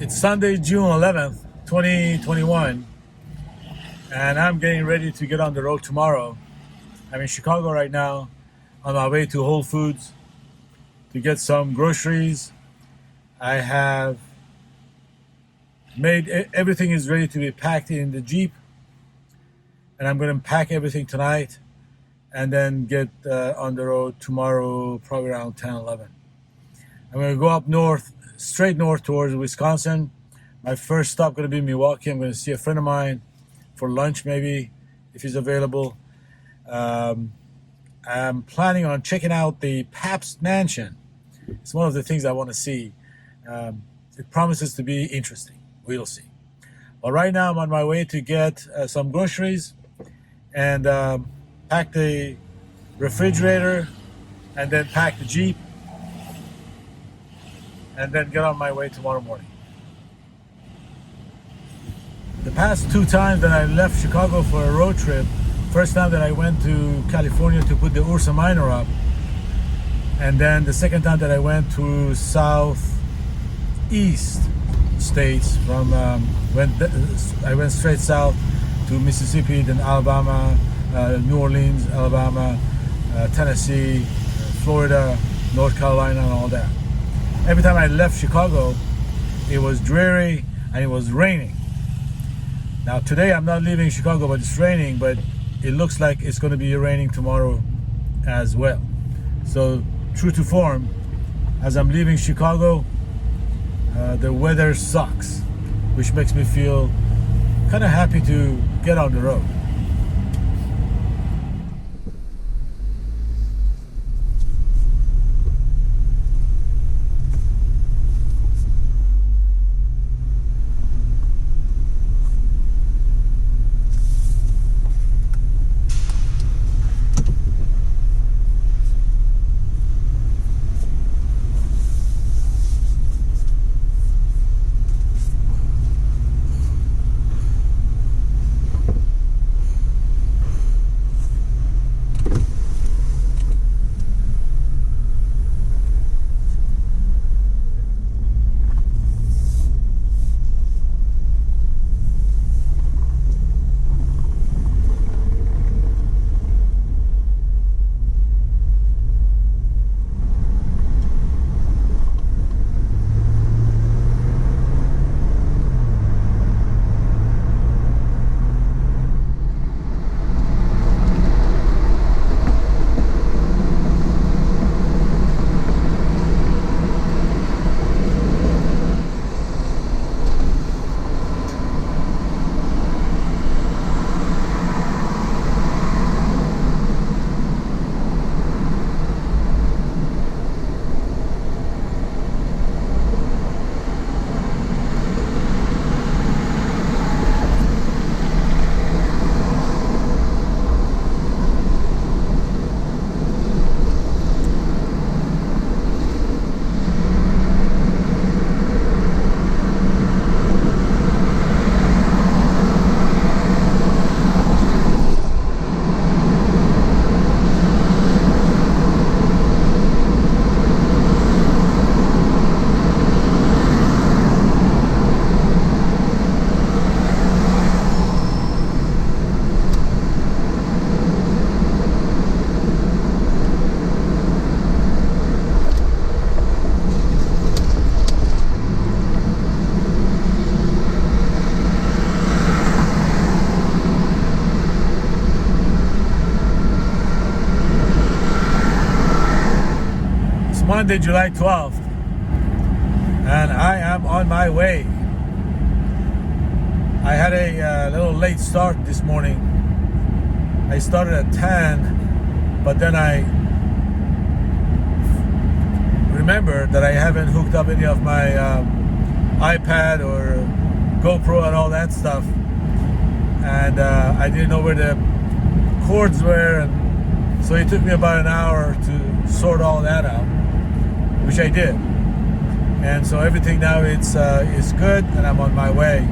It's Sunday, June 11th, 2021, and I'm getting ready to get on the road tomorrow. I'm in Chicago right now, on my way to Whole Foods to get some groceries. I have made everything is ready to be packed in the Jeep, and I'm going to pack everything tonight and then get on the road tomorrow, probably around 10, 11. I'm going to go up north, straight north towards Wisconsin. My first stop going to be Milwaukee. I'm going to see a friend of mine for lunch, maybe, if he's available. I'm planning on checking out the Pabst Mansion. It's one of the things I want to see. It promises to be interesting. We'll see. But right now, I'm on my way to get some groceries and pack the refrigerator and then pack the Jeep and then get on my way tomorrow morning. The past two times that I left Chicago for a road trip, first time that I went to California to put the Ursa Minor up, and then the second time that I went to southeast states from I went straight south to Mississippi, then Alabama, New Orleans, Alabama, Tennessee, Florida, North Carolina, and all that. Every time I left Chicago, it was dreary and it was raining. Now today I'm not leaving Chicago, but it's raining, but it looks like it's going to be raining tomorrow as well. So true to form, as I'm leaving Chicago, the weather sucks, which makes me feel kind of happy to get on the road. Monday, July 12th, and I am on my way. I had a little late start this morning. I started at 10, but then I remembered that I haven't hooked up any of my iPad or GoPro and all that stuff, and I didn't know where the cords were, and so it took me about an hour to sort all that out, which I did. And so everything now is good, and I'm on my way.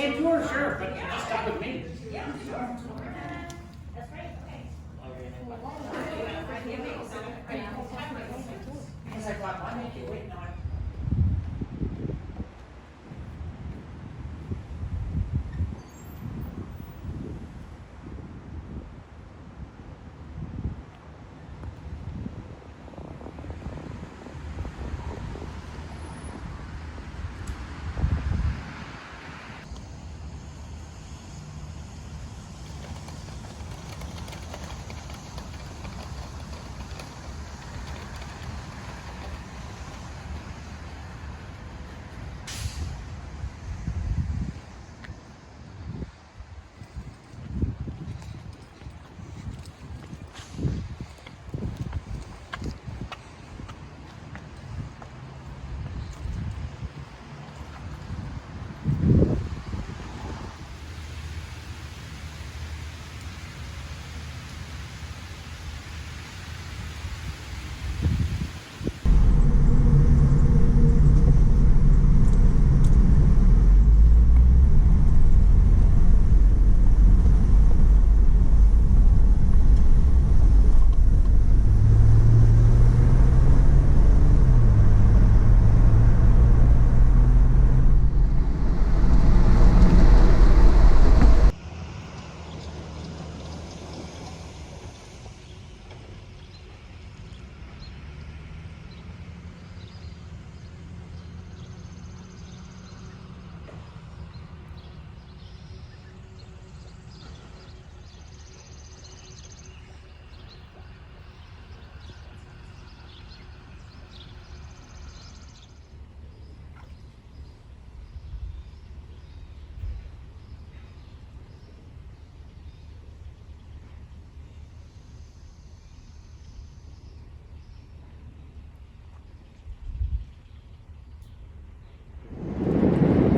same tour, sure, but just stop with me. Because I thought, why make you wait? No,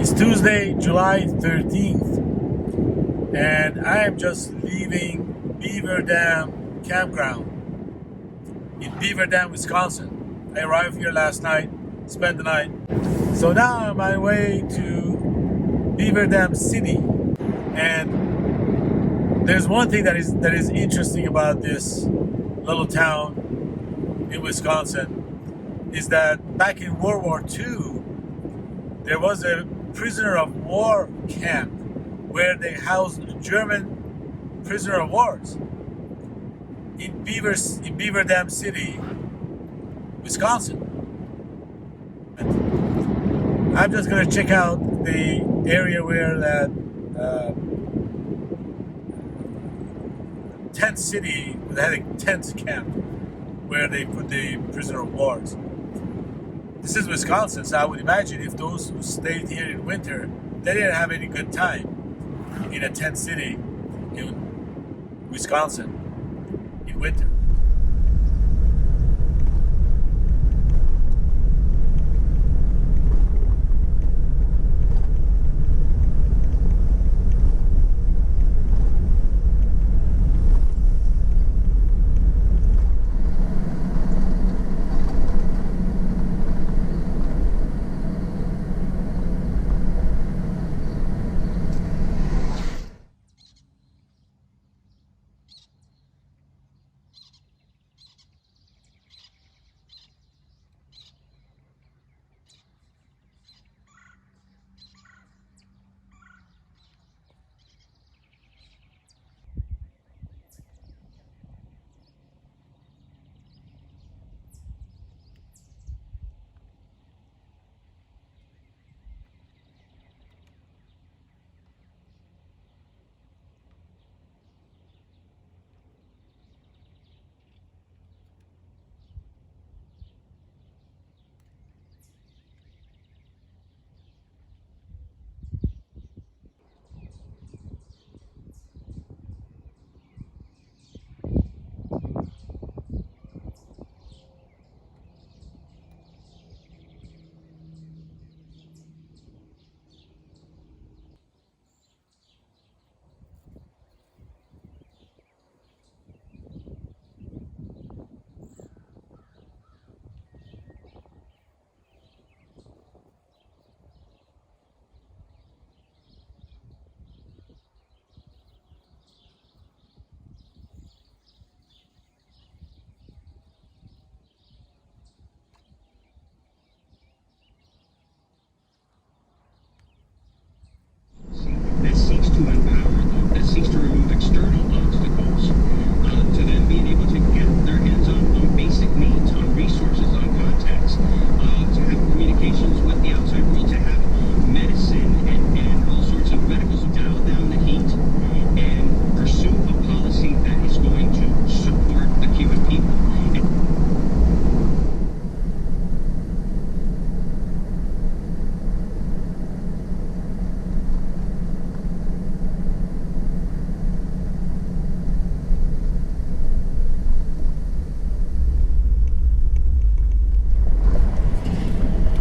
It's Tuesday, July 13th, and I am just leaving Beaver Dam campground in Beaver Dam, Wisconsin. I arrived here last night, spent the night. So now I'm on my way to Beaver Dam City, and there's one thing that is interesting about this little town in Wisconsin is that back in World War II, there was a prisoner of war camp where they housed German prisoner of wars in Beaver Dam City, Wisconsin. And I'm just gonna check out the area where that tent city, they had a tent camp where they put the prisoner of wars. This is Wisconsin, so I would imagine if those who stayed here in winter, they didn't have any good time in a tent city in Wisconsin in winter.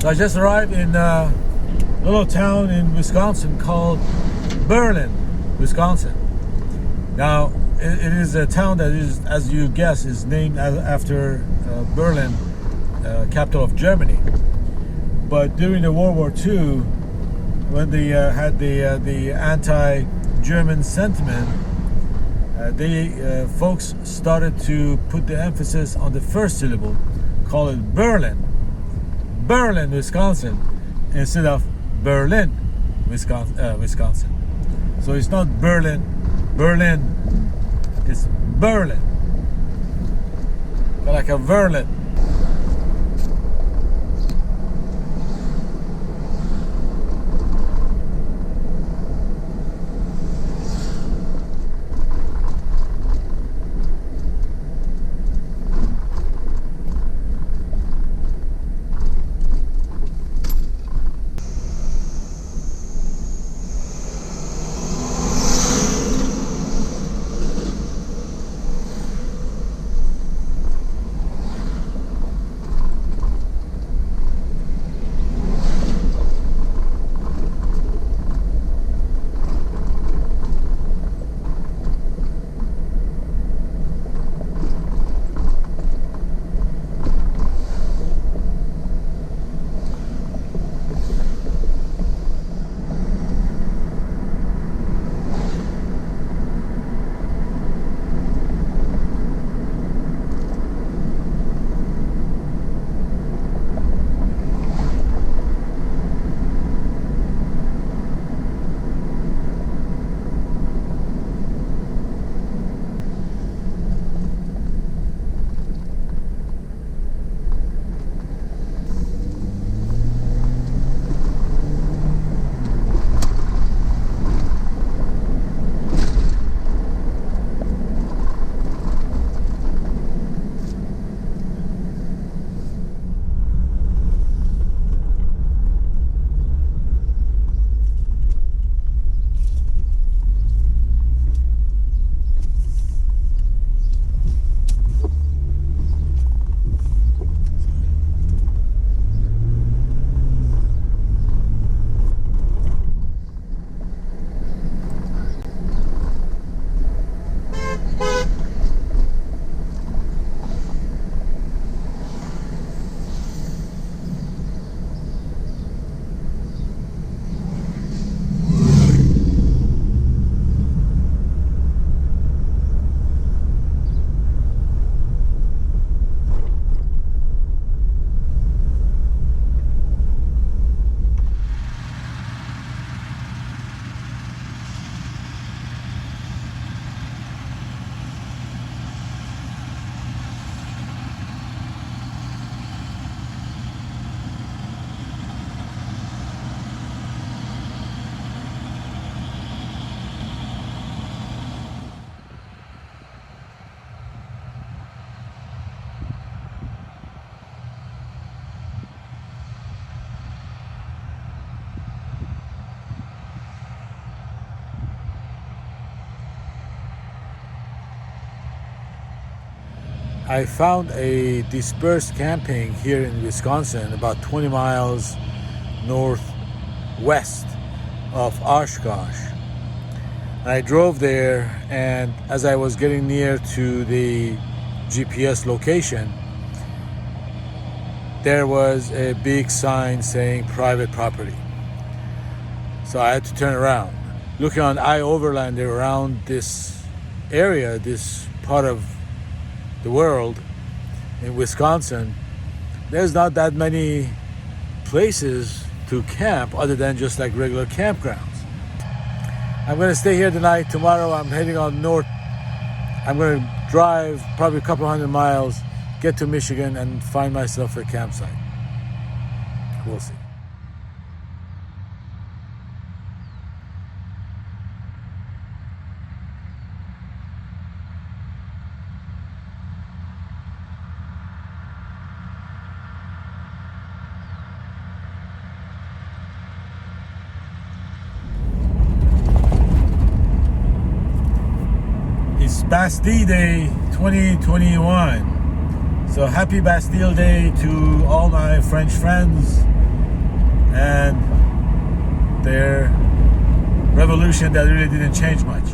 So I just arrived in a little town in Wisconsin called Berlin, Wisconsin. Now, it is a town that is, as you guess, is named after Berlin, capital of Germany. But during the World War II, when they had the anti-German sentiment, folks started to put the emphasis on the first syllable, call it Berlin, Berlin, Wisconsin, instead of Berlin, Wisconsin. So it's not Berlin, it's Berlin, like a verlin. I found a dispersed camping here in Wisconsin, about 20 miles northwest of Oshkosh. And I drove there, and as I was getting near to the GPS location, there was a big sign saying private property. So I had to turn around. Looking on Overlanding around this area, this part of the world in Wisconsin, there's not that many places to camp other than just like regular campgrounds. I'm going to stay here tonight. Tomorrow I'm heading on north. I'm going to drive probably a couple hundred miles, get to Michigan, and find myself a campsite. We'll see. It's Bastille Day 2021. So happy Bastille Day to all my French friends and their revolution that really didn't change much.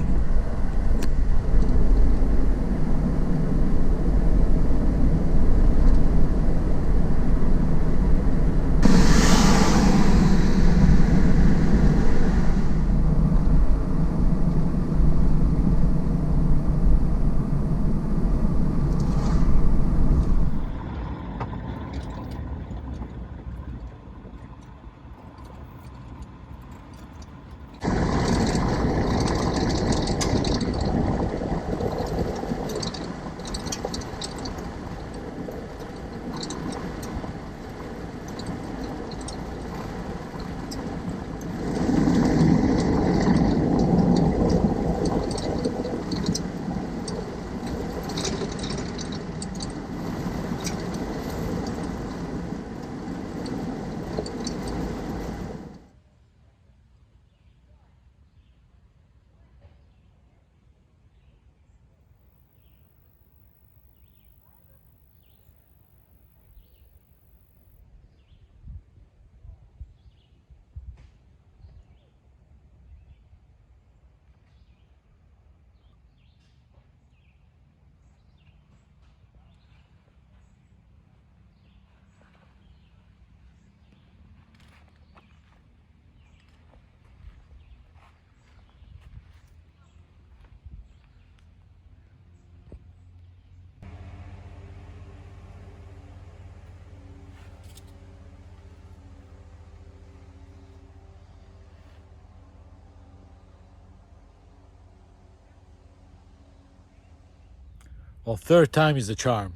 Well, third time is the charm.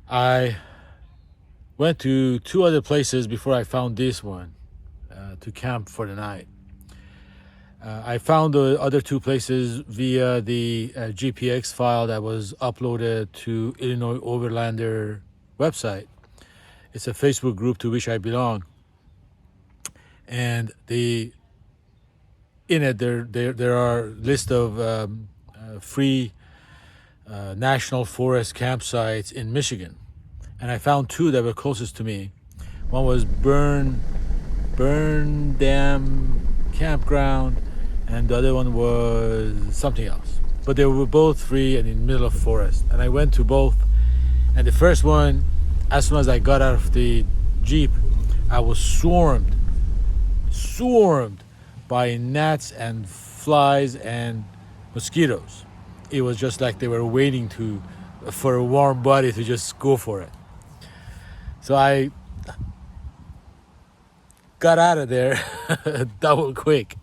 I went to 2 other places before I found this one to camp for the night. I found the other 2 places via the GPX file that was uploaded to Illinois Overlander website. It's a Facebook group to which I belong, and in it there are list of free national forest campsites in Michigan, and I found 2 that were closest to me. One was Beaver Dam campground, and the other one was something else. But they were both free and in the middle of forest. And I went to both. And the first one, as soon as I got out of the Jeep, I was swarmed by gnats and flies and mosquitoes. It was just like they were waiting for a warm body to just go for it. So I got out of there double quick.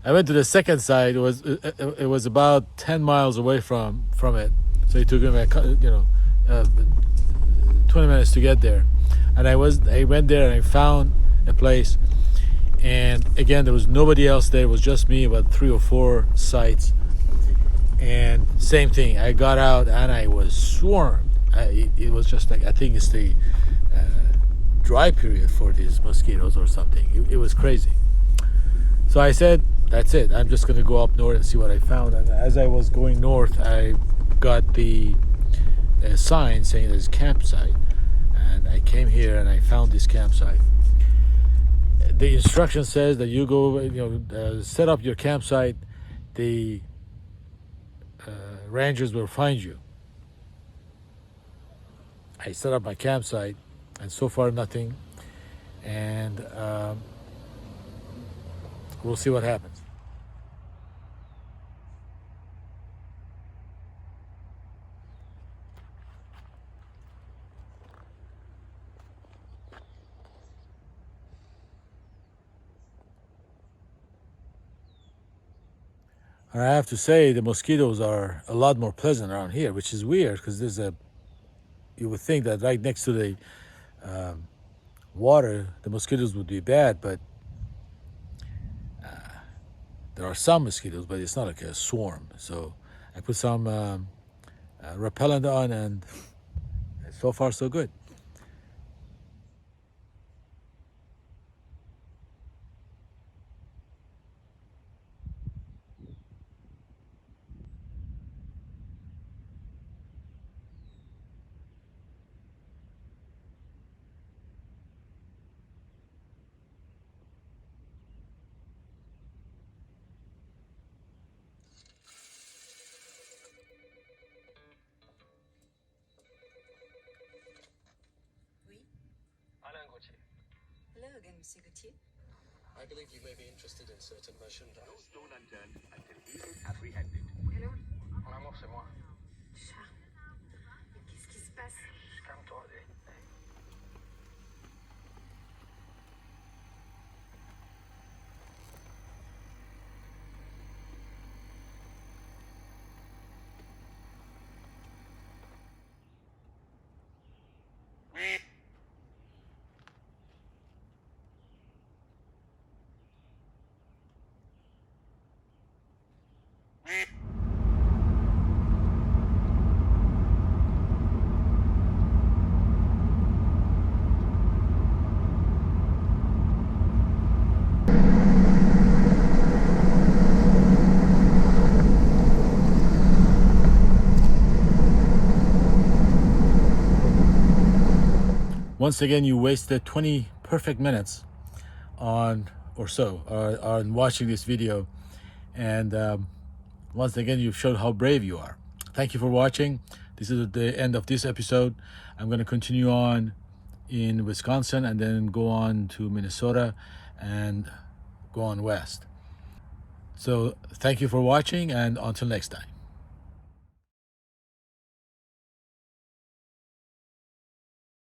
I went to the second side. It was about 10 miles away from it, so it took me 20 minutes to get there. And I went there and I found a place, and again there was nobody else there. It was just me, about 3 or 4 sites, and same thing. I got out and I was swarmed. It was just like, I think it's the dry period for these mosquitoes or something. It was crazy. So I said, that's it. I'm just going to go up north and see what I found. And as I was going north, I got the sign saying there's a campsite. And I came here and I found this campsite. The instruction says that you go, set up your campsite. The rangers will find you. I set up my campsite, and so far nothing. And we'll see what happens. And I have to say, the mosquitoes are a lot more pleasant around here, which is weird because you would think that right next to the water, the mosquitoes would be bad, but there are some mosquitoes, but it's not like a swarm. So I put some repellent on, and so far so good. Hello again, Monsieur Gauthier. I believe you may be interested in certain merchandise. No stone unturned until he is apprehended. Hello. Mon amour, c'est moi. Chat. Mais qu'est-ce qui se passe? Calme-toi. Once again, you wasted 20 perfect minutes on on watching this video, and once again you've showed how brave you are. Thank you for watching. This is the end of this episode. I'm going to continue on in Wisconsin and then go on to Minnesota and go on west. So thank you for watching, and until next time.